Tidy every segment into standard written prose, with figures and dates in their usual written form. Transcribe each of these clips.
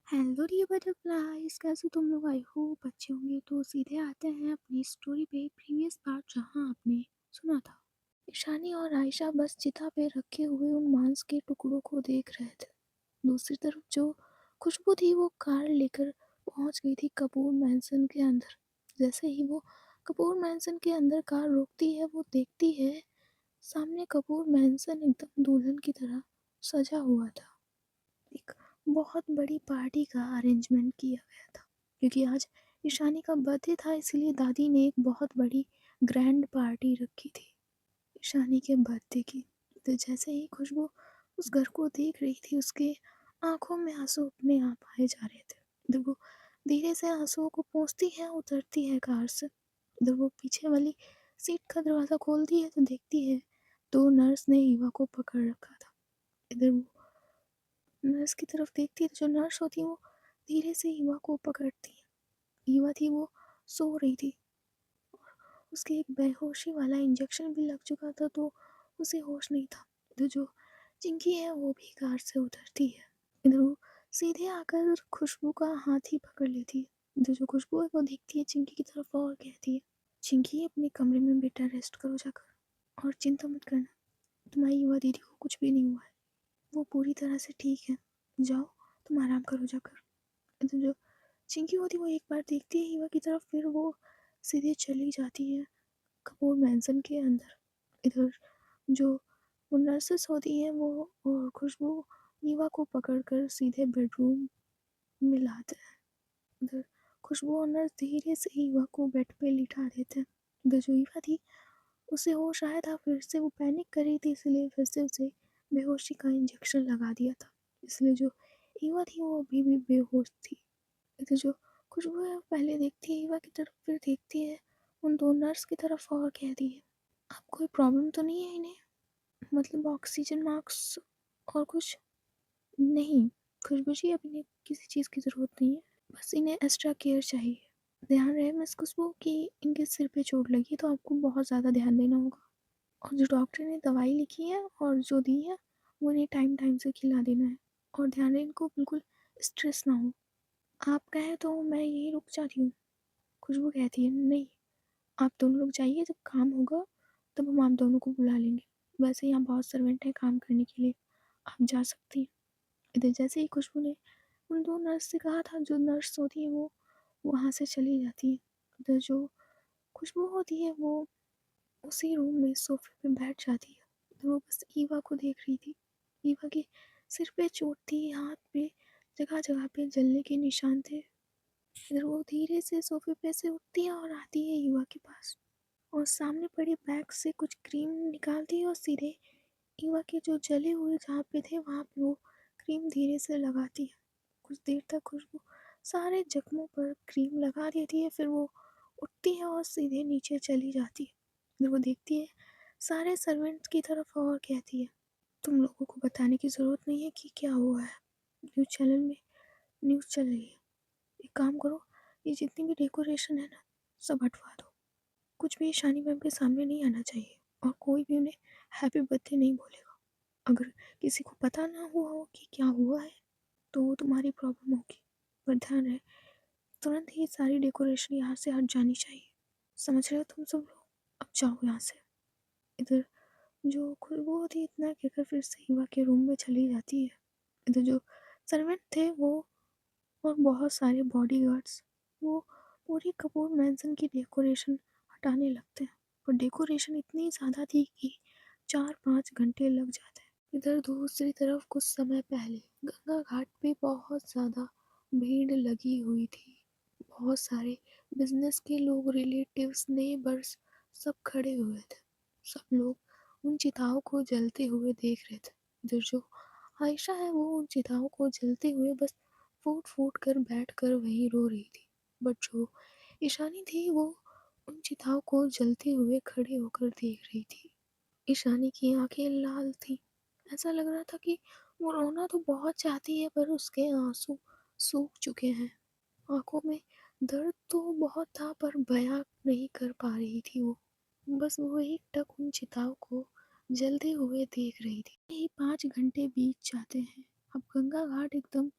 Hello dear butterflies, कैसे तुम लोग? आई होप अच्छे होंगे। तो सीधे आते हैं अपनी स्टोरी पे, प्रीवियस पार्ट जहाँ आपने सुना था। ईशानी और आयशा बस चिता पे रखे हुए उन मांस के टुकड़ों को देख रहे थे। दूसरी तरफ जो खुशबू थी वो कार लेकर पहुंच गई थी कपूर मैंसन के अंदर। जैसे ही वो कपूर मैंसन के अंदर कार रोकती है, वो देखती है सामने कपूर मैंसन एकदम दुल्हन की तरह सजा हुआ था। एक बहुत बड़ी पार्टी का अरेंजमेंट किया गया था, क्योंकि आज ईशानी का बर्थडे था, इसीलिए दादी ने एक बहुत बड़ी ग्रैंड पार्टी रखी थी ईशानी के बर्थडे की। तो जैसे ही खुशबू उस घर को देख रही थी, उसके आंखों में आंसू अपने आप आए जा रहे थे। जब वो धीरे से आंसुओं को पोंछती है, उतरती है कार से। जब वो पीछे वाली सीट का दरवाज़ा खोलती है तो देखती है दो नर्स ने ईवा को पकड़ रखा था। इधर वो नर्स की तरफ देखती है तो जो नर्स होती है वो धीरे से ईवा को पकड़ती है। ईवा थी, वो सो रही थी। उसके एक बेहोशी वाला इंजेक्शन भी लग चुका था, तो उसे होश नहीं था। तो जो चिंकी है वो भी कार से उतरती है। इधर वो सीधे आकर खुशबू का हाथ ही पकड़ लेती है। तो जो खुशबू है वो देखती है चिंकी की तरफ और कहती है, चिंकी अपने कमरे में बेटा रेस्ट करो जाकर, और चिंता मत करना, तुम्हारी युवा दीदी को कुछ भी नहीं हुआ है, वो पूरी तरह से ठीक है, जाओ तुम आराम करो जाकर। तो जो चिंकी होती है वो एक बार देखती है हीवा की तरफ, फिर वो सीधे चली जाती है कपूर मैंसन के अंदर। इधर जो वो नर्सेस होती हैं वो और खुशबू हीवा को पकड़कर सीधे बेडरूम में लाते हैं। इधर खुशबू और नर्स धीरे से हीवा को बेड पे लिटा देते हैं। इधर जो हीवा थी उसे होश आया था, फिर से वो पैनिक कर रही थी, इसलिए फिर से उसे बेहोशी का इंजेक्शन लगा दिया था। इसलिए जो हीवा थी वो अभी भी बेहोश थी। तो जो खुशबू है पहले देखती है ईवा की तरफ, फिर देखती है उन दो नर्स की तरफ और कहती है, अब कोई प्रॉब्लम तो नहीं है इन्हें? मतलब ऑक्सीजन मास्क और कुछ नहीं? खुशबू जी, अब इन्हें किसी चीज़ की ज़रूरत नहीं है, बस इन्हें एक्स्ट्रा केयर चाहिए। ध्यान रहे मिस खुशबू कि इनके सिर पे चोट लगी, तो आपको बहुत ज़्यादा ध्यान देना होगा। और जो डॉक्टर ने दवाई लिखी है और जो दी है वो इन्हें टाइम टाइम से खिला देना है। और ध्यान रहे इनको बिल्कुल स्ट्रेस ना हो। आप कहें तो मैं यहीं रुक जाती हूँ। खुशबू कहती है, नहीं, आप दोनों लोग जाइए, जब काम होगा तब हम आप दोनों को बुला लेंगे। वैसे यहाँ बहुत सर्वेंट हैं काम करने के लिए, आप जा सकती हैं। इधर जैसे ही खुशबू ने उन दो नर्स से कहा था, जो नर्स होती है वो वहाँ से चली जाती है। इधर जो खुशबू होती है वो उसी रूम में सोफे पे बैठ जाती है। तो वो बस ईवा को देख रही थी। ईवा के सिर पे चोट थी, हाथ पे जगह जगह पे जलने के निशान थे। फिर वो धीरे से सोफे पे से उठती है और आती है ईवा के पास, और सामने पड़े बैग से कुछ क्रीम निकालती है और सीधे ईवा के जो जले हुए जहाँ पे थे वहाँ पे वो क्रीम धीरे से लगाती है। कुछ देर तक खुशबू सारे जख्मों पर क्रीम लगा देती है, फिर वो उठती है और सीधे नीचे चली जाती है। फिर वो देखती है सारे सर्वेंट्स की तरफ और कहती है, तुम लोगों को बताने की ज़रूरत नहीं है कि क्या हुआ है। न्यूज़ चैनल में न्यूज़ चल रही है। एक काम करो, ये जितनी भी डेकोरेशन है ना, सब हटवा दो। कुछ भी ईशानी मैम के सामने नहीं आना चाहिए, और कोई भी उन्हें हैप्पी बर्थडे नहीं बोलेगा। अगर किसी को पता ना हुआ हो कि क्या हुआ है तो वो तुम्हारी प्रॉब्लम होगी। पर ध्यान रहे, तुरंत ही सारी डेकोरेशन यहाँ से हट जानी चाहिए। समझ रहे हो तुम सब लोग? अब जाओ यहाँ से। इधर जो खुशबू होती है इतना कहकर फिर से हिवा के रूम में चली जाती है। इधर जो सर्वेंट थे वो और बहुत सारे बॉडीगार्ड्स वो पूरी कपूर मैंसन की डेकोरेशन हटाने लगते हैं। और डेकोरेशन इतनी ज़्यादा थी कि 4-5 घंटे लग जाते हैं। इधर दूसरी तरफ कुछ समय पहले गंगा घाट पे बहुत ज़्यादा भीड़ लगी हुई थी। बहुत सारे बिजनेस के लोग, रिलेटिव्स, नेबर्स सब खड़े हुए थे। सब लोग उन चिताओं को जलते हुए देख रहे थे। इधर जो आयशा है वो उन चिताओं को जलते हुए बस फूट फूट कर बैठ कर वहीं रो रही थी। बट जो ईशानी थी वो उन चिताओं को जलते हुए खड़े होकर देख रही थी। ईशानी की आंखें लाल थी। ऐसा लग रहा था कि वो रोना तो बहुत चाहती है, पर उसके आंसू सूख चुके हैं। आंखों में दर्द तो बहुत था, पर बयां नहीं कर पा रही थी वो। बस वो एकटक उन चिताओं को जलते हुए देख रही थी। यही 5 घंटे बीत जाते हैं। अब गंगा घाट एकदम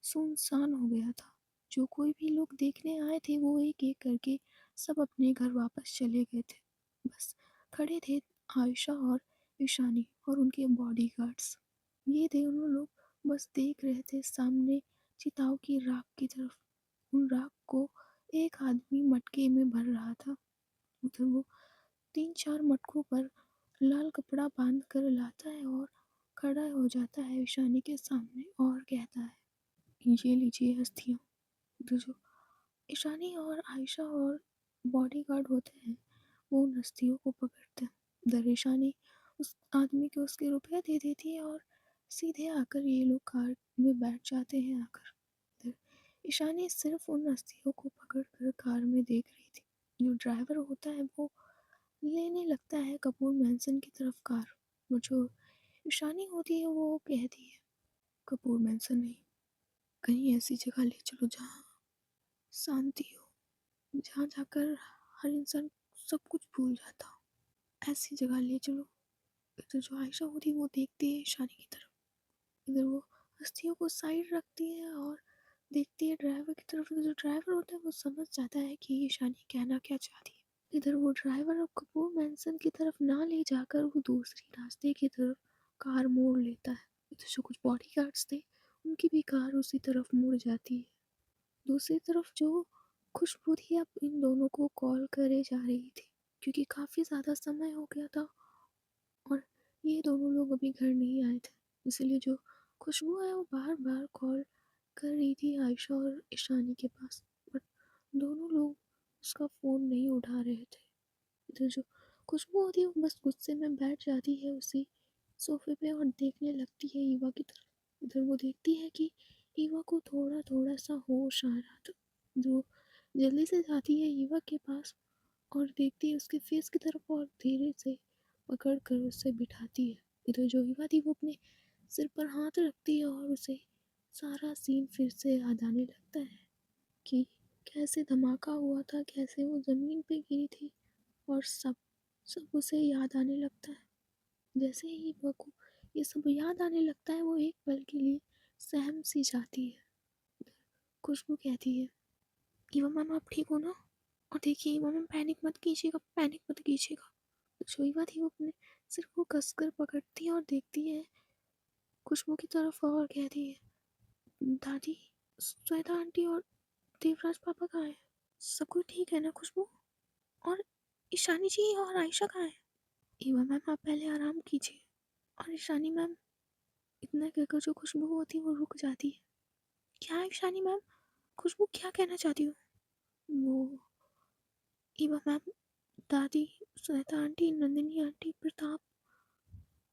सुनसान हो गया था। जो कोई भी लोग देखने आए थे वो एक-एक करके सब अपने घर वापस चले गए थे। बस खड़े थे आयशा और ईशानी और उनके बॉडीगार्ड्स। ये दोनों लोग बस देख रहे थे सामने चिताओं की राख की तरफ। उन राख को एक आदमी मटके में भर रहा था। उधर वो 3-4 मटकों पर लाल कपड़ा बांध कर लाता है और खड़ा हो जाता है ईशानी के सामने और कहता है, ये लीजिए हस्तियों। तो जो ईशानी और आयशा और बॉडीगार्ड होते हैं वो उन हस्तियों को पकड़ते हैं। उधर ईशानी उस आदमी को उसके रुपए दे देती है और सीधे आकर ये लोग कार में बैठ जाते हैं आकर। इधर ईशानी सिर्फ उन हस्तियों को पकड़ कर कार में देख रही थी। जो ड्राइवर होता है वो लेने लगता है कपूर मैंसन की तरफ कार। वो जो ईशानी होती है वो कहती है, कपूर मैंसन नहीं, कहीं ऐसी जगह ले चलो जहाँ शांति हो, जहाँ जाकर हर इंसान सब कुछ भूल जाता हो, ऐसी जगह ले चलो। इधर जो आयशा होती है वो देखती है ईशानी की तरफ। इधर वो हस्तियों को साइड रखती है और देखती है ड्राइवर की तरफ। जो ड्राइवर होता है वो समझ जाता है कि ईशानी कहना क्या चाहती है। इधर वो ड्राइवर अब कपूर मैंसन की तरफ ना ले जाकर वो दूसरी रास्ते की तरफ कार मोड़ लेता है। इधर जो कुछ बॉडीगार्ड्स थे उनकी भी कार उसी तरफ मुड़ जाती है। दूसरी तरफ जो खुशबू थी अब इन दोनों को कॉल करे जा रही थी क्योंकि काफ़ी ज़्यादा समय हो गया था और ये दोनों लोग अभी घर नहीं आए थे। इसलिए जो खुशबू है वो बार बार कॉल कर रही थी आयशा और ईशानी के पास, बट दोनों लोग उसका फ़ोन नहीं उठा रहे थे। इधर जो खुशबू होती है वो बस गुस्से में बैठ जाती है उसी सोफे पे और देखने लगती है ईवा की तरफ। इधर वो देखती है कि ईवा को थोड़ा थोड़ा सा होश आ रहा था। जो जल्दी से जाती है ईवा के पास और देखती है उसके फेस की तरफ और धीरे से पकड़ कर उसे बिठाती है। इधर जो ईवा थी वो अपने सिर पर हाथ रखती है और उसे सारा सीन फिर से याद आने लगता है कि कैसे धमाका हुआ था, कैसे वो ज़मीन पे गिरी थी और सब सब उसे याद आने लगता है। जैसे ही वो को ये सब याद आने लगता है वो एक पल के लिए सहम सी जाती है। खुशबू कहती है, ईवा मैम आप ठीक हो ना? और देखिए ईवा मैम पैनिक मत कीजिएगा, पैनिक मत कीजिएगा। जो ईवा थी वो अपने सिर को कसकर पकड़ती है और देखती है खुशबू की तरफ और कहती है, दादी, श्वेता आंटी और देवराज पापा कहाँ हैं? सब कुछ ठीक है ना खुशबू? और ईशानी जी और आयशा कहाँ हैं? ईवा मैम आप पहले आराम कीजिए। और ईशानी मैम, इतना कहकर जो खुशबू होती है वो रुक जाती है। क्या है ईशानी मैम? खुशबू क्या कहना चाहती हो? वो ईवा मैम, दादी, Shweta aunty, Nandini aunty, Pratap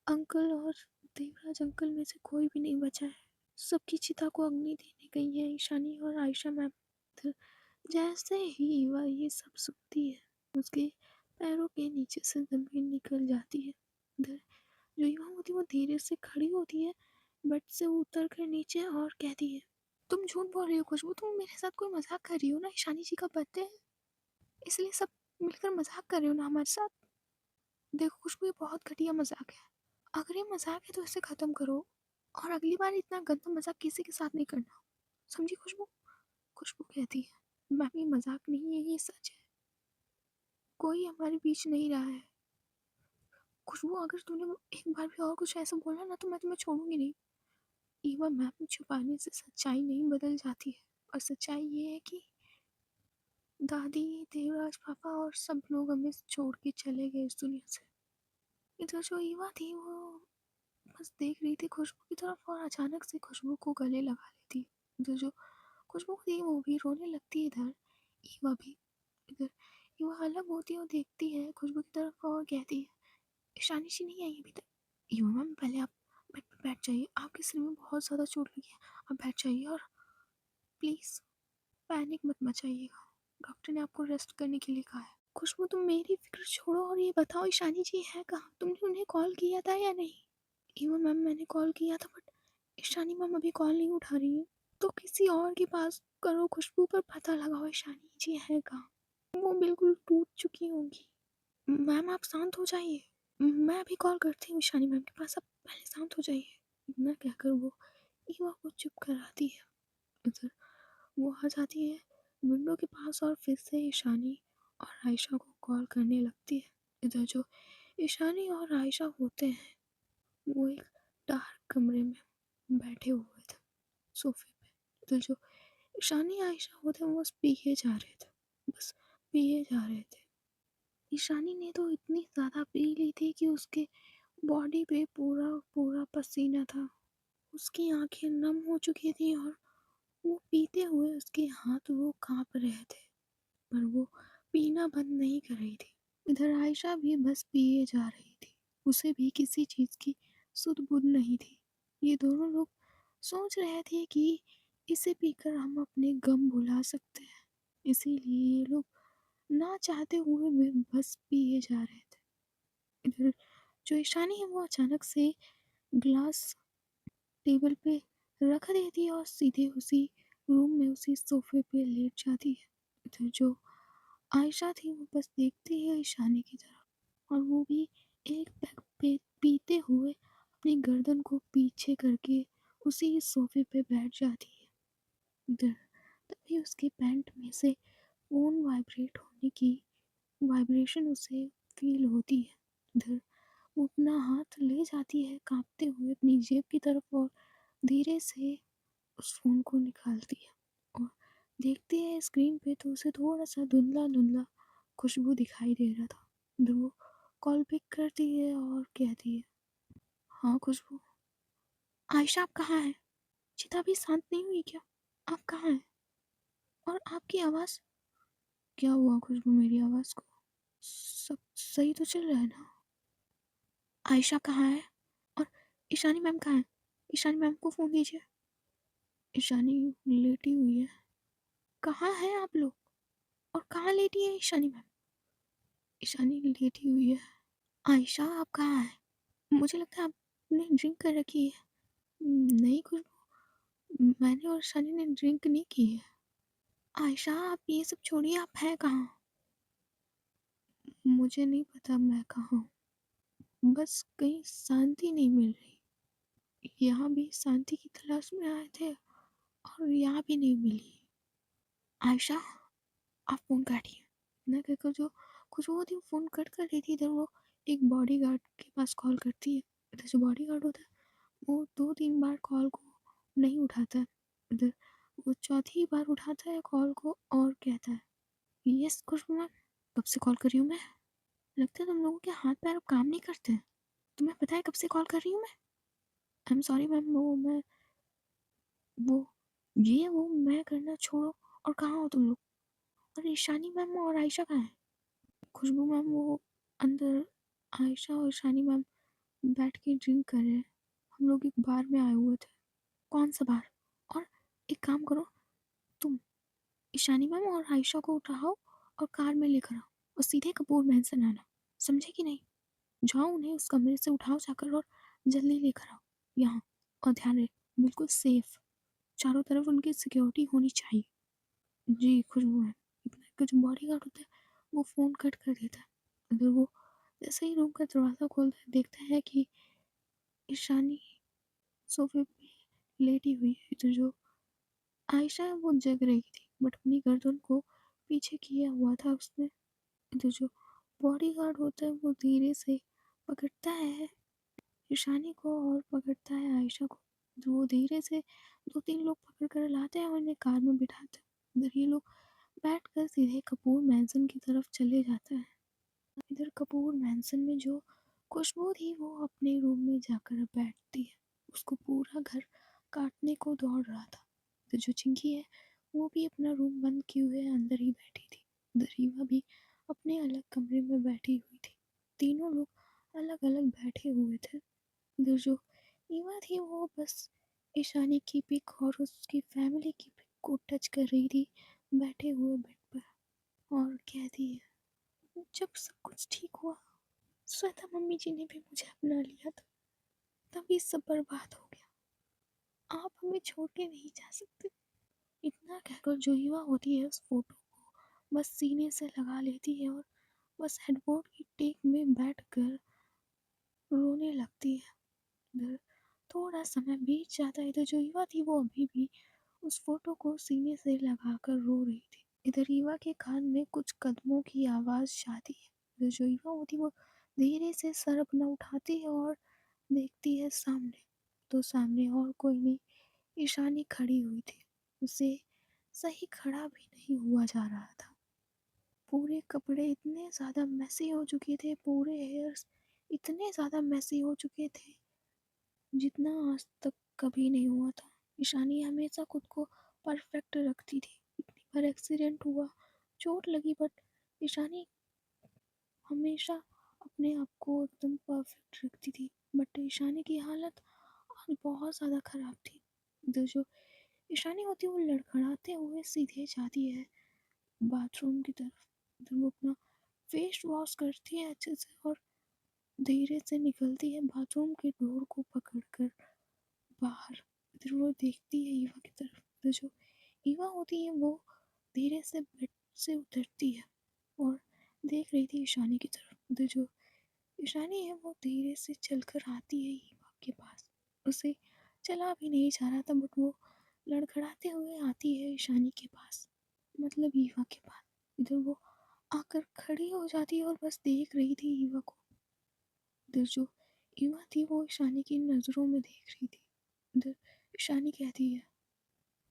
uncle और देवराज अंकल में से कोई भी नहीं बचा है। सबकी चिता को अग्नि देने गई है ईशानी और आयशा मैम। तो जैसे ही ईवा ये सब सुनती है उसके पैरों के नीचे से जमीन निकल जाती है। इधर जो ईवा होती है वो धीरे से खड़ी होती है बेड से उतर कर नीचे और कहती है, तुम झूठ बोल रही हो खुशबू, तुम मेरे साथ कोई मजाक कर रही हो ना? ईशानी जी का बर्थडे है इसलिए सब मिलकर मजाक कर रहे हो ना हमारे साथ? देखो खुशबू ये बहुत घटिया मजाक है। अगर ये मजाक है तो इसे ख़त्म करो और अगली बार इतना गंदा मजाक किसी के साथ नहीं करना, समझी खुशबू? खुशबू कहती है, मैम ये मजाक नहीं है, ये सच है। कोई हमारे बीच नहीं रहा है। खुशबू अगर तूने एक बार भी और कुछ ऐसा बोला ना तो मैं तुम्हें छोड़ूंगी नहीं। ईवा मैम, छुपाने से सच्चाई नहीं बदल जाती है और सच्चाई ये है कि दादी, देवराज पापा और सब लोग हमें छोड़ के चले गए इस दुनिया से। इधर जो ईवा थी वो बस देख रही थी खुशबू की तरफ और अचानक से खुशबू को गले लगा लेती। इधर जो खुशबू थी वो भी रोने लगती है। इधर ईवा भी, इधर ईवा अलग होती है और देखती है खुशबू की तरफ और कहती है, ईशानी जी नहीं आई अभी तक? ईवा मैम पहले आप बेड पर बैठ जाइए, आपके सिर में बहुत ज़्यादा चोट लगी है, आप बैठ जाइए और प्लीज़ पैनिक मत मचाइएगा, डॉक्टर ने आपको रेस्ट करने के लिए कहा है। खुशबू तुम मेरी फिक्र छोड़ो और ये बताओ ईशानी जी है कहाँ? तुमने उन्हें कॉल किया था या नहीं? ईवा मैम मैंने कॉल किया था बट ईशानी मैम अभी कॉल नहीं उठा रही है। तो किसी और के पास करो, खुशबू पर पता लगाओ ईशानी जी है कहाँ। वो बिल्कुल टूट चुकी होंगी। मैम आप शांत हो जाइए, मैं अभी कॉल करती हूँ ईशानी मैम के पास, आप पहले शांत हो जाइए। इतना कहकर वो ईवा को चुप कराती है। इधर वो आ जाती है विंडो के पास और फिर से ईशानी और आयशा को कॉल करने लगती है। इधर जो ईशानी और आयशा होते हैं वो एक डार्क कमरे में बैठे हुए थे सोफे पे। इधर जो ईशानी आयशा होते हैं वो बस पिए जा रहे थे, बस पिए जा रहे थे। ईशानी ने तो इतनी ज़्यादा पी ली थी कि उसके बॉडी पे पूरा पूरा पसीना था, उसकी आंखें नम हो चुकी थी और वो पीते हुए उसके हाथ वो कांप रहे थे, पर वो पीना बंद नहीं कर रही थी। इधर आयशा भी बस पिए जा रही थी, उसे भी किसी चीज़ की सुध बुध नहीं थी। ये दोनों लोग सोच रहे थे कि इसे पीकर हम अपने गम भुला सकते हैं, इसीलिए ये लोग ना चाहते हुए भी बस पिए जा रहे थे। इधर जो ईशानी है वो अचानक से ग्लास टेबल पे रख देती है और सीधे उसी रूम में उसी सोफे पे लेट जाती है। इधर जो आयशा थी वो बस देखती है ईशानी की तरफ और वो भी एक पैक पे पीते हुए अपनी गर्दन को पीछे करके उसी सोफे पे बैठ जाती है। इधर तभी उसके पैंट में से फ़ोन वाइब्रेट होने की वाइब्रेशन उसे फील होती है। इधर वो अपना हाथ ले जाती है कांपते हुए अपनी जेब की तरफ और धीरे से उस फ़ोन को निकालती है और देखती है स्क्रीन पे तो उसे थोड़ा-सा धुंधला-धुंधला खुशबू दिखाई दे रहा था। फिर वो कॉल पिक करती है और कहती है, "हाँ खुशबू, आयशा आप कहाँ हैं? चिता अभी शांत नहीं हुई क्या? आप कहाँ हैं? और आपकी आवाज़।" "क्या हुआ खुशबू मेरी आवाज़ को? सब सही तो चल रहा है ना? आयशा कहाँ है? और ईशानी मैम कहाँ हैं? ईशानी मैम को फ़ोन कीजिए।" ईशानी लेटी हुई है। "कहाँ हैं आप लोग? और कहाँ लेटी है ईशानी मैम?" ईशानी लेटी हुई है। "आयशा आप कहाँ हैं? मुझे लगता है आपने ड्रिंक कर रखी है।" "नहीं खुशबू, मैंने और ईशानी ने ड्रिंक नहीं की है।" "आयशा आप ये सब छोड़िए, आप हैं कहाँ?" "मुझे नहीं पता मैं कहाँ हूँ, बस कहीं शांति नहीं मिल रही। यहाँ भी शांति की तलाश में आए थे और यहाँ भी नहीं मिली। आयशा आप फ़ोन काटिए।" इतना कहकर जो खुशबू होती है वो फ़ोन कट कर देती है। इधर वो एक बॉडीगार्ड के पास कॉल करती है। इधर जो बॉडीगार्ड होता है वो 2-3 बार कॉल को नहीं उठाता है। इधर वो चौथी बार उठाता है कॉल को और कहता है, "यस खुशबू मैम, कब से कॉल कर रही हूँ मैं? लगता है तुम लोगों के हाथ-पैर अब काम नहीं करते हैं। तुम्हें पता है कब से कॉल कर रही हूँ मैं? आई एम सॉरी मैम, वो वो मैं करना छोड़ो और कहाँ हो तुम लोग? और ईशानी मैम और आयशा कहाँ हैं?" खुशबू मैम वो अंदर आयशा और ईशानी मैम बैठ के ड्रिंक कर रहे हैं। हम लोग एक बार में आए हुए थे। कौन सा बार? और एक काम करो तुम ईशानी मैम और आयशा को उठाओ और कार में लेकर आओ और सीधे कपूर मैंसन आना। समझे कि नहीं? जाओ उन्हें उस कमरे से उठाओ जाकर और जल्दी लेकर आओ यहाँ। और ध्यान रहे बिल्कुल सेफ, चारों तरफ उनकी सिक्योरिटी होनी चाहिए। जी खुशबू मैम। इतना का जो बॉडीगार्ड होता है वो फ़ोन कट कर देता है। अगर वो जैसे ही रूम का दरवाज़ा खोलता है देखता है कि ईशानी सोफे पे लेटी हुई है। तो जो आयशा है वो जग रही थी बट अपनी गर्दन को पीछे किया हुआ था उसने। तो जो बॉडीगार्ड होता है वो धीरे से पकड़ता है ईशानी को और पकड़ता है आयशा को। तो वो धीरे से 2-3 लोग पकड़ कर लाते हैं और इन्हें कार में बिठाते हैं। इधर ये लोग बैठकर सीधे कपूर मैंसन की तरफ चले जाते हैं। इधर कपूर मैंसन में जो खुशबू थी वो अपने रूम में जाकर बैठती है। उसको पूरा घर काटने को दौड़ रहा था। तो जो चिंकी है वो भी अपना रूम बंद किए हुए अंदर ही बैठी थी। उधर रीवा भी अपने अलग कमरे में बैठी हुई थी। तीनों लोग अलग अलग बैठे हुए थे। इधर जो रीवा थी वो बस ईशानी की पिक और उसकी फैमिली की पिक को टच कर रही थी बैठे हुए बेड पर और कहती है, जब सब कुछ ठीक हुआ श्वेता मम्मी जी ने भी मुझे अपना लिया था, तभी सब बर्बाद हो गया। आप हमें छोड़ के नहीं जा सकते। इतना कहकर जो युवा होती है उस फोटो को बस सीने से लगा लेती है और बस हेडबोर्ड की टेक में बैठकर रोने लगती है। इधर थोड़ा समय बीत जाता है तो जो युवा थी वो अभी भी उस फ़ोटो को सीने से लगाकर रो रही थी। इधर ईवा के कान में कुछ कदमों की आवाज़ आती है। तो जो ईवा होती है वो धीरे से सर अपना उठाती है और देखती है सामने। तो सामने और कोई नहीं, ईशानी खड़ी हुई थी। उसे सही खड़ा भी नहीं हुआ जा रहा था। पूरे कपड़े इतने ज़्यादा मेसी हो चुके थे, पूरे हेयर्स इतने ज़्यादा मेसी हो चुके थे जितना आज तक कभी नहीं हुआ था। ईशानी हमेशा खुद को परफेक्ट रखती थी। इतनी बार एक्सीडेंट हुआ, चोट लगी, बट ईशानी हमेशा अपने आप को एकदम परफेक्ट रखती थी। बट ईशानी की हालत आज बहुत ज़्यादा ख़राब थी। इधर जो ईशानी होती है वो लड़खड़ाते हुए सीधे जाती है बाथरूम की तरफ। इधर वो अपना फेस वॉश करती है अच्छे से और धीरे से निकलती है बाथरूम के डोर को पकड़कर बाहर। इधर वो देखती है ईवा की तरफ। तो जो ईवा होती है वो धीरे से बेड से उतरती है और देख रही थी ईशानी की तरफ। तो जो ईशानी है वो धीरे से चलकर आती है ईवा के पास। उसे चला भी नहीं जा रहा था, बट वो लड़खड़ाते हुए आती है ईशानी के पास, मतलब ईवा के पास। इधर वो आकर खड़ी हो जाती है और बस देख रही थी ईवा को। इधर जो ईवा थी वो ईशानी की नज़रों में देख रही थी। इधर ईशानी कहती है,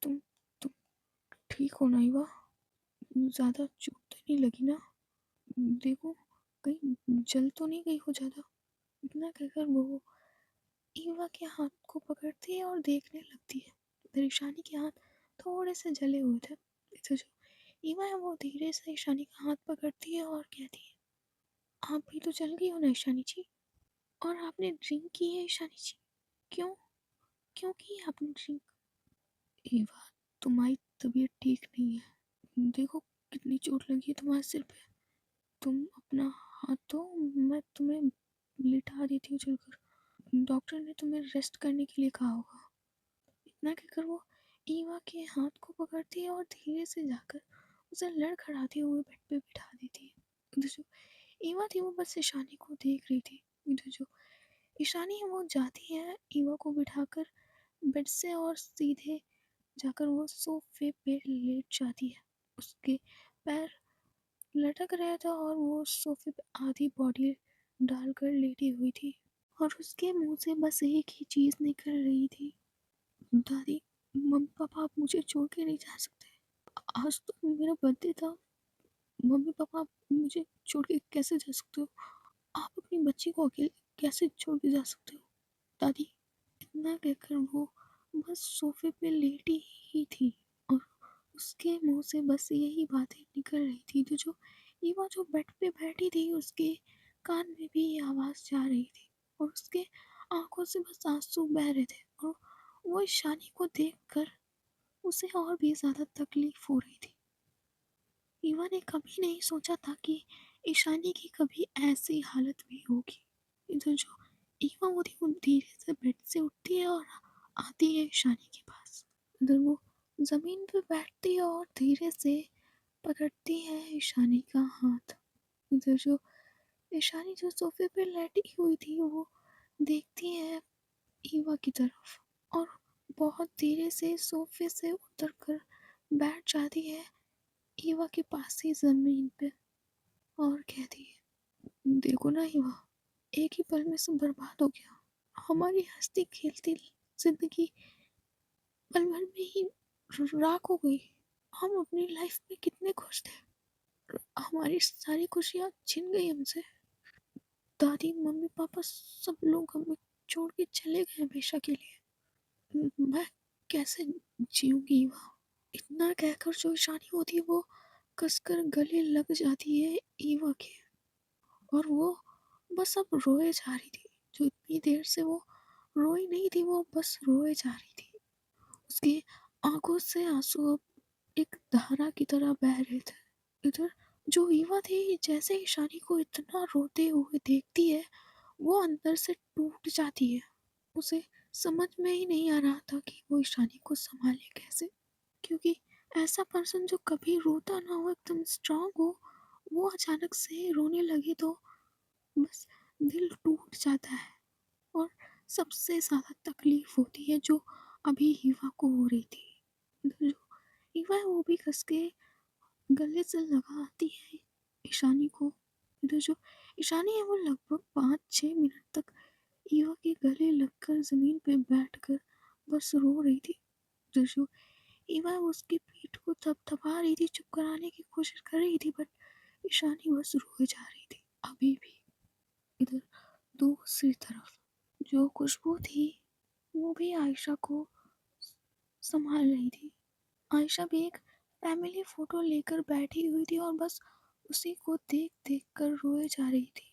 तुम तुम ठीक हो ना ईवा? ज़्यादा चोट तो नहीं लगी ना? देखो कहीं जल तो नहीं गई हो ज़्यादा? इतना कहकर वो ईवा के हाथ को पकड़ती है और देखने लगती है। इधर ईशानी के हाथ थोड़े से जले हुए थे। इधर जो ईवा है वो धीरे से ईशानी का हाथ पकड़ती है और कहती है, आप भी तो जल गई हो ना ईशानी जी? और आपने ड्रिंक की है ईशानी जी? क्यों? क्यों की है आपने ड्रिंक? ईवा, तुम्हारी तबीयत ठीक नहीं है। देखो कितनी चोट लगी है तुम्हारे सिर पे। तुम अपना हाथ दो, मैं तुम्हें लिटा देती हूँ चलकर। डॉक्टर ने तुम्हें रेस्ट करने के लिए कहा होगा। इतना कहकर वो ईवा के हाथ को पकड़ती है और धीरे से जाकर उसे लड़खड़ाते हुए बेड पे बिठा देती है। इधर जो ईवा थी वो बस ईशानी को देख रही थी। इधर जो ईशानी है वो जाती है ईवा को बिठाकर बेड से और सीधे जाकर वो सोफे पे लेट जाती है। उसके पैर लटक रहे थे और वो सोफे पे आधी बॉडी डालकर लेटी हुई थी और उसके मुंह से बस एक ही चीज़ निकल रही थी, दादी, मम्मी पापा आप मुझे छोड़ के नहीं जा सकते। आज तो मेरा बर्थडे था, मम्मी पापा आप मुझे छोड़ के कैसे जा सकते हो? आप अपनी बच्ची को अकेले कैसे छोड़ के जा सकते हो दादी? इतना कहकर वो बस सोफे पे लेटी ही थी और उसके मुंह से बस यही बातें निकल रही थी। तो जो ईवा जो बेड पे बैठी थी उसके कान में भी ये आवाज़ जा रही थी और उसके आंखों से बस आंसू बह रहे थे और वो ईशानी को देखकर उसे और भी ज़्यादा तकलीफ हो रही थी। ईवा ने कभी नहीं सोचा था कि ईशानी की कभी ऐसी हालत भी होगी। इधर जो ईवा होती है वो धीरे से बेड से उठती है और आती है ईशानी के पास। इधर वो ज़मीन पे बैठती है और धीरे से पकड़ती है ईशानी का हाथ। इधर जो ईशानी जो सोफे पे लेटी हुई थी वो देखती है ईवा की तरफ और बहुत धीरे से सोफे से उतरकर बैठ जाती है ईवा के पास ही ज़मीन पे और कहती है, देखो ना ईवा, एक ही पल में सब बर्बाद हो गया। हमारी हंसती खेलती जिंदगी पल भर में ही राख हो गई। हम अपनी लाइफ में कितने खुश थे, हमारी सारी खुशियाँ छिन गई हमसे। दादी मम्मी पापा सब लोग हमें छोड़ के चले गए हमेशा के लिए। मैं कैसे जीऊंगी ईवा? इतना कहकर जो ईशानी होती है वो कसकर गले लग जाती है ईवा के और वो बस अब रोए जा रही थी। जो इतनी देर से वो रोई नहीं थी वो बस रोए जा रही थी। उसकी आंखों से आंसू अब एक धारा की तरह बह रहे थे। इधर जो ईवा थी जैसे ईशानी को इतना रोते हुए देखती है वो अंदर से टूट जाती है। उसे समझ में ही नहीं आ रहा था कि वो ईशानी को संभाले कैसे, क्योंकि ऐसा पर्सन जो कभी रोता ना हो, एकदम स्ट्रांग हो, वो अचानक से रोने लगे तो बस दिल टूट जाता है। और सबसे ज़्यादा तकलीफ होती है जो अभी हीवा को हो रही थी। इधर जो ईवा है वो भी कस के गले से लगाती है ईशानी को। इधर जो ईशानी है वो लगभग 5-6 मिनट तक ईवा के गले लगकर ज़मीन पे बैठकर बस रो रही थी। इधर जो ईवा उसकी पीठ को थपथपा रही थी, चुप कराने की कोशिश कर रही थी, बट ईशानी बस रोए जा रही थी अभी भी। इधर दूसरी तरफ जो खुशबू थी वो भी आयशा को संभाल रही थी। आयशा भी एक फैमिली फोटो लेकर बैठी हुई थी और बस उसी को देख देख कर रोए जा रही थी।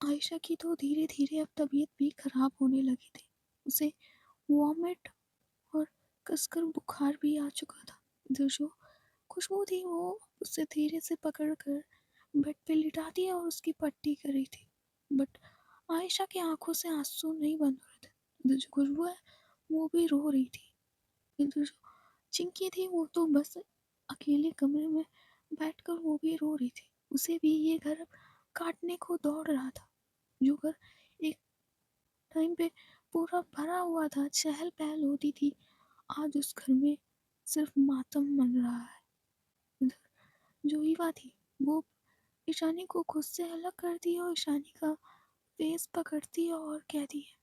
आयशा की तो धीरे धीरे अब तबीयत भी खराब होने लगी थी। उसे वॉमिट और कसकर बुखार भी आ चुका था। इधर जो खुशबू थी वो उसे धीरे से पकड़ कर बेड पे लिटा दी और उसकी पट्टी कर रही थी, बट आयशा की आंखों से आंसू नहीं बंद हो रहे थे। इधर जो खुशबू है वो भी रो रही थी। इधर जो चिंकी थी वो तो बस अकेले कमरे में बैठकर वो भी रो रही थी। उसे भी ये घर काटने को दौड़ रहा था, जो घर एक टाइम पे पूरा भरा हुआ था, चहल पहल होती थी, आज उस घर में सिर्फ मातम मन रहा है। इधर जो ईवा थी वो ईशानी को खुद से अलग करती है और ईशानी का फेस पकड़ती है और कहती है,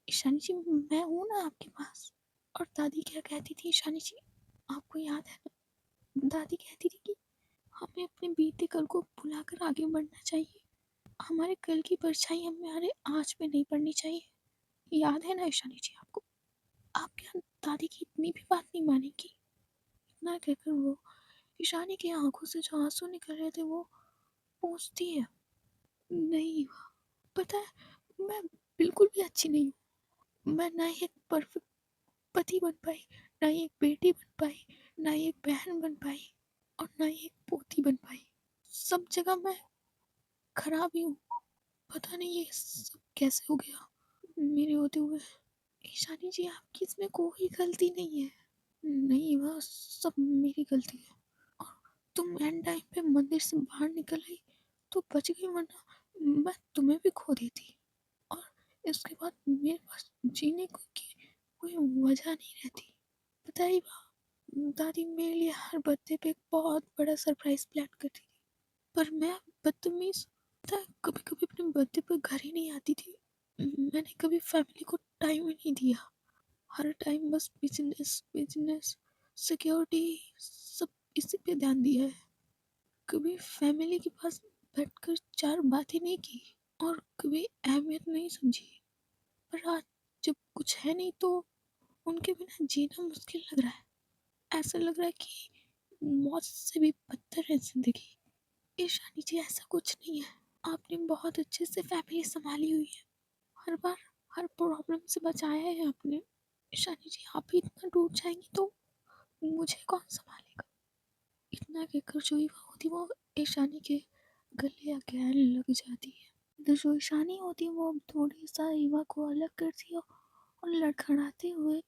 ईशानी जी मैं हूँ ना आपके पास। और दादी क्या कहती थी ईशानी जी, आपको याद है ना? दादी कहती थी कि हमें अपने बीते कल को भुलाकर आगे बढ़ना चाहिए, हमारे कल की परछाई हमारे आज में नहीं पड़नी चाहिए। याद है ना ईशानी जी आपको? आप क्या दादी की इतनी भी बात नहीं मानेंगी? इतना कहकर वो ईशानी की आंखों से जो आंसू निकल रहे थे वो पूछती है, नहीं पता है मैं बिल्कुल भी अच्छी नहीं हूँ। मैं ना एक परफेक्ट पति बन पाई, ना ही एक बेटी बन पाई, ना ही एक बहन बन पाई, और ना ही एक पोती बन पाई। सब जगह मैं खराब ही हूँ। पता नहीं ये सब कैसे हो गया मेरे होते हुए। ईशानी जी आपकी इसमें कोई गलती नहीं है। नहीं वह सब मेरी गलती है। और तुम एंड टाइम पे मंदिर से बाहर निकल आई तो बच गई, वरना मैं तुम्हें भी खो देती। और इसके बाद मेरे पास जीने की कोई वजह नहीं रहती। पता ही दादी मेरे लिए हर बर्थडे पे एक बहुत बड़ा सरप्राइज प्लान करती थी, पर मैं बदतमीज पता है कभी कभी अपने बर्थडे पर घर ही नहीं आती थी। मैंने कभी फैमिली को टाइम ही नहीं दिया। हर टाइम बस बिजनेस बिजनेस, सिक्योरिटी, सब इसी पे ध्यान दिया है। कभी फैमिली के पास बैठकर चार बातें नहीं की और कभी अहमियत नहीं समझी। पर आज जब कुछ है नहीं तो उनके बिना जीना मुश्किल लग रहा है। ऐसा लग रहा है कि मौत से भी बदतर है जिंदगी। ईशानी जी ऐसा कुछ नहीं है, आपने बहुत अच्छे से फैमिली संभाली हुई है। हर बार हर प्रॉब्लम से बचाया है आपने। ईशानी जी आप ही इतना टूट जाएंगी तो मुझे कौन संभालेगा? इतना कहकर जो ईवा होती वो ईशानी के गले अगेन लग जाती है। इधर जो ईशानी होती है वो थोड़ी सा ईवा को अलग करती है और लड़खड़ाते हुए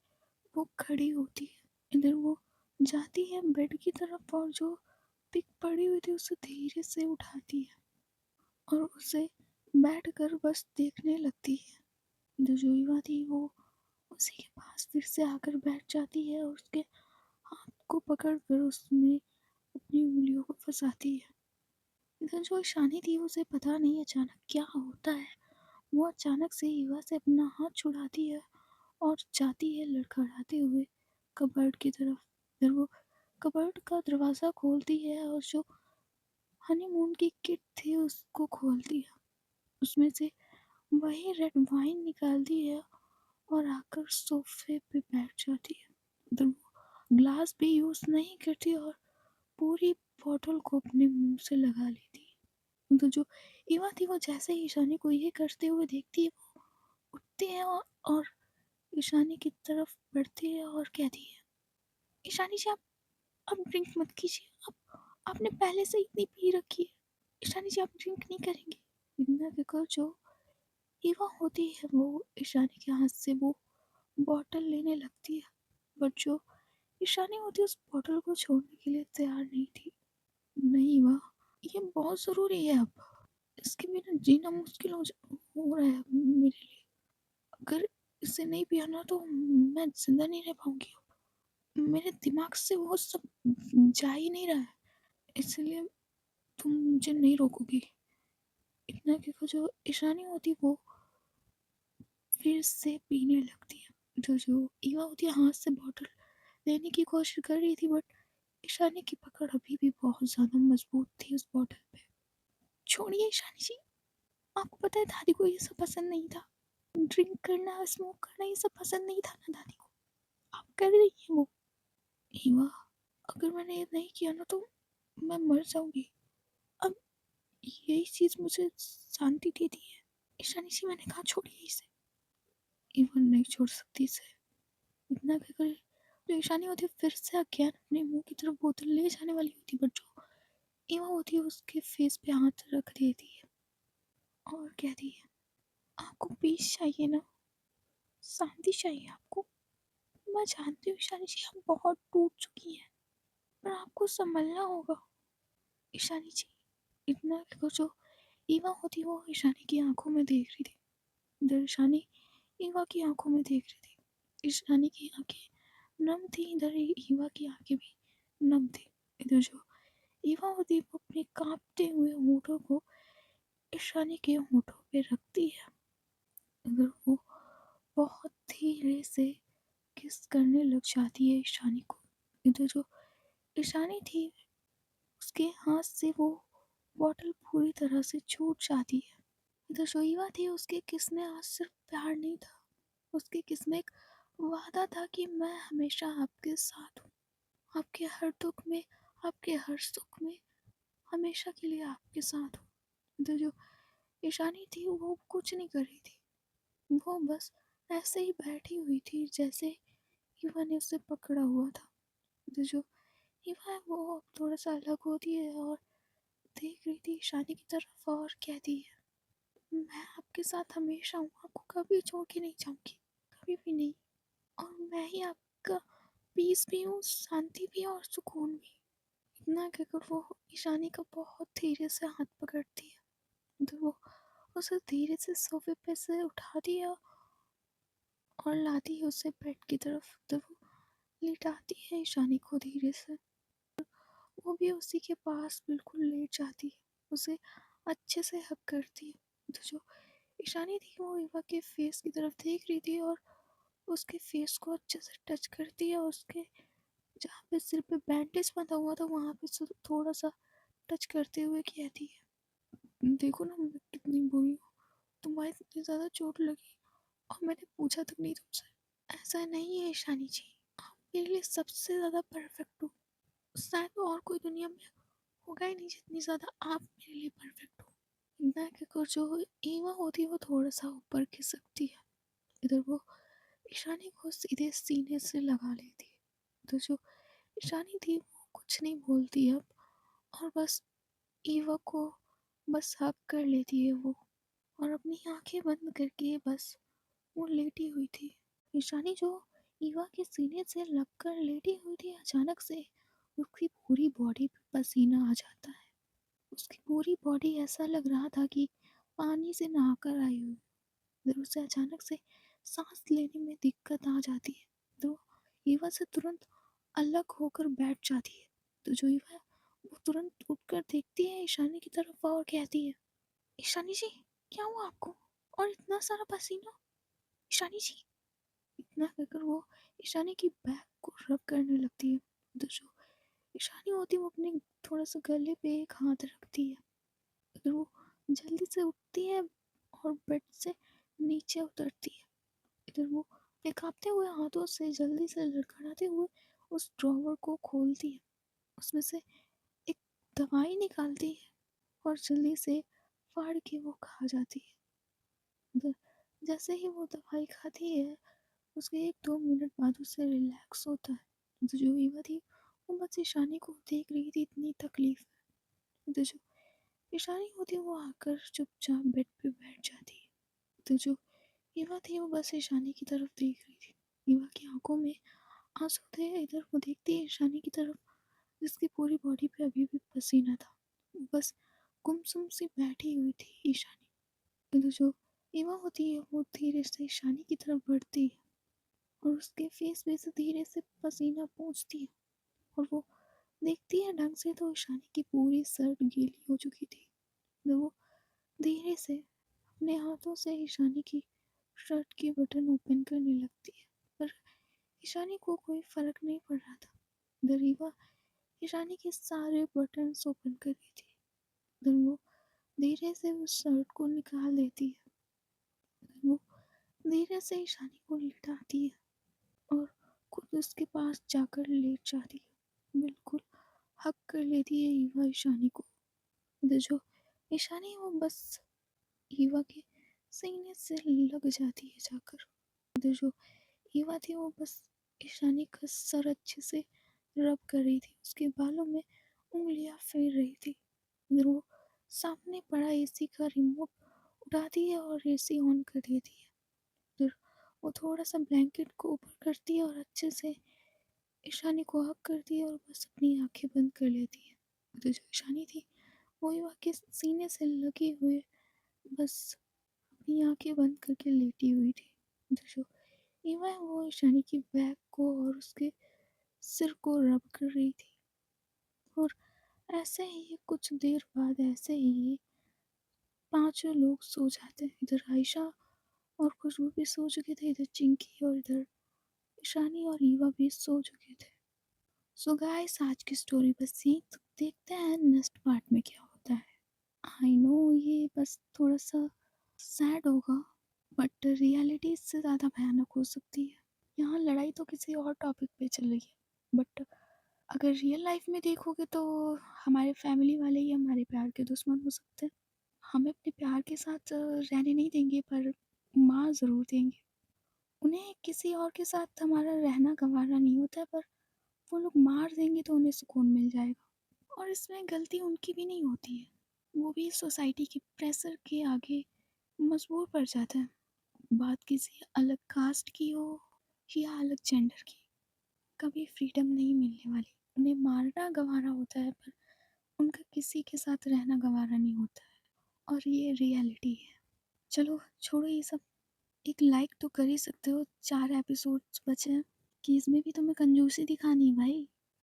वो खड़ी होती है। इधर वो जाती है बेड की तरफ और जो पिक पड़ी हुई थी उसे धीरे से उठाती है और उसे बैठ कर बस देखने लगती है। इधर जो ईवा थी वो उसी के पास फिर से आकर बैठ जाती है और उसके हाथ को पकड़कर उसमें अपनी उंगलियों को फंसाती है। इधर जो ईशानी थी उसे पता नहीं अचानक क्या होता है, वो अचानक से ईवा से अपना हाथ छुड़ाती है और जाती है लड़खड़ाते हुए कबर्ड की तरफ। फिर वो कबर्ड का दरवाज़ा खोलती है और जो हनीमून की किट थी उसको खोलती है। उसमें से वही रेड वाइन निकालती है और आकर सोफे पे बैठ जाती है। इधर वो ग्लास भी यूज़ नहीं करती और पूरी बॉटल को अपने मुंह से लगा लेती है। तो जो ईवा थी वो जैसे ही ईशानी को ये करते हुए देखती है वो उठती है और ईशानी की तरफ बढ़ती है और कहती है, ईशानी जी आप ड्रिंक मत कीजिए, आपने पहले से इतनी पी रखी है। ईशानी जी आप ड्रिंक नहीं करेंगे? इतना कहकर जो ईवा होती है वो ईशानी के हाथ से वो बॉटल लेने लगती है, बट जो ईशानी होती है उस बॉटल को छोड़ने के लिए तैयार नहीं थी। नहीं ईवा, ये बहुत ज़रूरी है अब, इसके बिना जीना मुश्किल हो रहा है मेरे लिए। अगर इसे नहीं पिया ना तो मैं जिंदा नहीं रह पाऊंगी। मेरे दिमाग से वो सब जा ही नहीं रहा है, इसलिए तुम मुझे नहीं रोकोगी। इतना कि वो जो ईशानी होती वो फिर से पीने लगती है। जो ईवा होती है हाथ से बॉटल लेने की कोशिश कर रही थी, बट ईशानी की पकड़ अभी भी बहुत ज़्यादा मजबूत थी उस बॉटल पे। छोड़िए ईशानी जी, आपको पता है दादी को ये सब पसंद नहीं था। ड्रिंक करना, स्मोक करना ये सब पसंद नहीं था ना दादी को। आप कर रही हैं वो। ईवा, अगर मैंने ये नहीं किया ना तो मैं मर जाऊंगी। अब यही चीज़ मुझे शांति देती है। ईशानी जी मैंने कहा छोड़िए इसे। ईवा नहीं छोड़ सकती इसे। इतना कहकर जो ईशानी होती है फिर से अगेन अपने मुंह की तरफ बोतल ले जाने वाली होती, बट जो ईवा होती है उसके फेस पे हाथ रख देती है और कहती है, आपको पीस चाहिए ना, शांति चाहिए आपको। मैं जानती हूँ ईशानी जी आप बहुत टूट चुकी हैं, पर आपको संभलना होगा। ईशानी जी, इतना कहकर जो ईवा होती वो ईशानी की आंखों में देख रही थी। इधर ईशानी ईवा की आंखों में देख रही थी। ईशानी की आंखें नम थी, इधर ईवा की आंखें भी नम थी। इधर जो ईवा होती वो अपने कांपते हुए होठों को ईशानी के होठों पे रखती है। अगर वो बहुत धीरे से किस करने लग जाती है ईशानी को। इधर जो ईशानी थी उसके हाथ से वो बॉटल पूरी तरह से छूट जाती है। इधर जो ईवा थी उसके किस में आज सिर्फ प्यार नहीं था, उसके किस में एक वादा था कि मैं हमेशा आपके साथ हूँ, आपके हर दुख में, आपके हर सुख में, हमेशा के लिए आपके साथ हूँ। इधर जो ईशानी थी वो कुछ नहीं कर रही थी, वो बस ऐसे ही बैठी हुई थी जैसे ईवा ने उसे पकड़ा हुआ था। तो जो ईवा है वो थोड़ा सा अलग होती है और देख रही थी ईशानी की तरफ और कहती है, मैं आपके साथ हमेशा हूँ, आपको कभी छोड़ के नहीं जाऊंगी, कभी भी नहीं। और मैं ही आपका पीस भी हूँ, शांति भी और सुकून भी। इतना कहकर वो ईशानी का बहुत धीरे से हाथ पकड़ती है। तो वो उसे धीरे से सोफे पे से उठाती है और लाती है उसे बेड की तरफ। तो वो लिटाती है ईशानी को धीरे से, वो भी उसी के पास बिल्कुल लेट जाती है, उसे अच्छे से हक करती है। तो जो ईशानी थी वो ईवा के फेस की तरफ देख रही थी और उसके फेस को अच्छे से टच करती है, उसके जहाँ पे सिर पे बैंडेज बंधा हुआ था वहाँ पे थोड़ा सा टच करते हुए कहती है, देखो ना मैं कितनी बुरी हूँ, तुम्हारी इतनी ज़्यादा चोट लगी और मैंने पूछा तक नहीं तुमसे। ऐसा नहीं है ईशानी जी, आप मेरे लिए सबसे ज़्यादा परफेक्ट हो, शायद और कोई दुनिया में होगा ही नहीं जितनी ज़्यादा आप मेरे लिए परफेक्ट हो। इतना कहकर जो ईवा होती है वो थोड़ा सा ऊपर खिसकती है। इधर वो ईशानी को सीधे सीने से लगा लेती है। तो जो ईशानी थी वो कुछ नहीं बोलती अब, और बस ईवा को बस हक कर लेती है वो, और अपनी आंखें बंद करके बस वो लेटी हुई थी। ईशानी जो ईवा के सीने से लगकर लेटी हुई थी, अचानक से उसकी पूरी बॉडी पे पसीना आ जाता है। उसकी पूरी बॉडी ऐसा लग रहा था कि पानी से नहाकर आई हुई। फिर उसे अचानक से सांस लेने में दिक्कत आ जाती है, तो ईवा से तुरंत अलग होकर बैठ जाती है। तो जो ईवा है वो तुरंत उठकर देखती है ईशानी की तरफ और कहती है, ईशानी जी क्या हुआ आपको, और इतना सारा पसीना। ईशानी जी, इतना कहकर वो ईशानी की बैक को रब करने लगती है। तो जो ईशानी होती है वो अपने थोड़ा सा गले पे एक हाथ रखती है। फिर वो जल्दी से उठती है और बेड से नीचे उतरती है। इधर वो अपने कांपते हुए हाथों से जल्दी से लड़खड़ाते हुए उस ड्रॉवर को खोलती है, उसमें से एक दवाई निकालती है और जल्दी से फाड़ के वो खा जाती है। इधर जैसे ही वो दवाई खाती है उसके 1-2 मिनट बाद उसे रिलैक्स होता है। तो जो ईवा थी वो बस ईशानी को देख रही थी, इतनी तकलीफ है। तो जो ईशानी होती है वो आकर चुपचाप बेड पे बैठ जाती है। तो जो ईवा थी वो बस ईशानी की तरफ देख रही थी। ईवा की आंखों में आंसू थे। इधर वो देखती है ईशानी की तरफ जिसकी पूरी बॉडी पे अभी भी पसीना था, बस गुमसुम सी बैठी हुई थी ईशानी। इधर जो ईवा होती है वो धीरे से ईशानी की तरफ बढ़ती है और उसके फेस पे से धीरे से पसीना पोंछती है और वो देखती है ढंग से तो ईशानी की पूरी शर्ट गीली हो चुकी थी। तो वो धीरे से अपने हाथों से ईशानी की शर्ट की बटन ओपन करने लगती है, पर ईशानी को कोई फर्क नहीं पड़ रहा था। दरीवा ईशानी के सारे बटन्स ओपन कर रही थी। फिर वो धीरे से उस शर्ट को निकाल देती है। फिर वो धीरे से ईशानी को लिटाती है और खुद उसके पास जाकर लेट जाती है। बिल्कुल हक कर लेती है ईवा ईशानी को। तो जो ईशानी वो बस ईवा के सीने से लग जाती है जाकर। तो जो ईवा थी वो बस ईशानी का सर अच्छे से रब कर रही थी, उसके बालों में उंगलियां फेर रही थी। फिर वो सामने पड़ा एसी का रिमोट उठाती है और एसी ऑन कर देती है। फिर वो थोड़ा सा ब्लैंकेट को ऊपर करती है और अच्छे से ईशानी को हक करती है और बस अपनी आंखें बंद कर लेती है। तो जो ईशानी थी वो ईवा के सीने से लगे हुए बस अपनी आंखें बंद करके लेटी हुई थी। तो जो ईवा है वो ईशानी की बैक को और उसके सिर को रब कर रही थी। और ऐसे ही कुछ देर बाद ऐसे ही पांचों लोग सो जाते हैं। इधर आयशा और खुशबू भी सो चुके थे, इधर चिंकी और इधर ईशानी और ईवा भी सो चुके थे। सो गाइस आज की स्टोरी बस यही, तो देखते हैं नेक्स्ट पार्ट में क्या होता है। आई नो ये बस थोड़ा सा सैड होगा, बट रियलिटी इससे ज़्यादा भयानक हो सकती है। यहाँ लड़ाई तो किसी और टॉपिक पे चल रही है, बट अगर रियल लाइफ में देखोगे तो हमारे फैमिली वाले ही हमारे प्यार के दुश्मन हो सकते हैं। हमें अपने प्यार के साथ रहने नहीं देंगे, पर मार ज़रूर देंगे। उन्हें किसी और के साथ हमारा रहना गंवारा नहीं होता है, पर वो लोग मार देंगे तो उन्हें सुकून मिल जाएगा। और इसमें गलती उनकी भी नहीं होती है, वो भी सोसाइटी के प्रेशर के आगे मजबूर पड़ जाता है। बात किसी अलग कास्ट की हो या अलग जेंडर की, कभी फ्रीडम नहीं मिलने वाली। उन्हें मारना गंवारा होता है, पर उनका किसी के साथ रहना गंवारा नहीं होता है। और ये रियलिटी है। चलो छोड़ो ये सब, एक लाइक तो कर ही सकते हो, 4 एपिसोड्स बचे हैं कि इसमें भी तुम्हें कंजूसी दिखानी है भाई।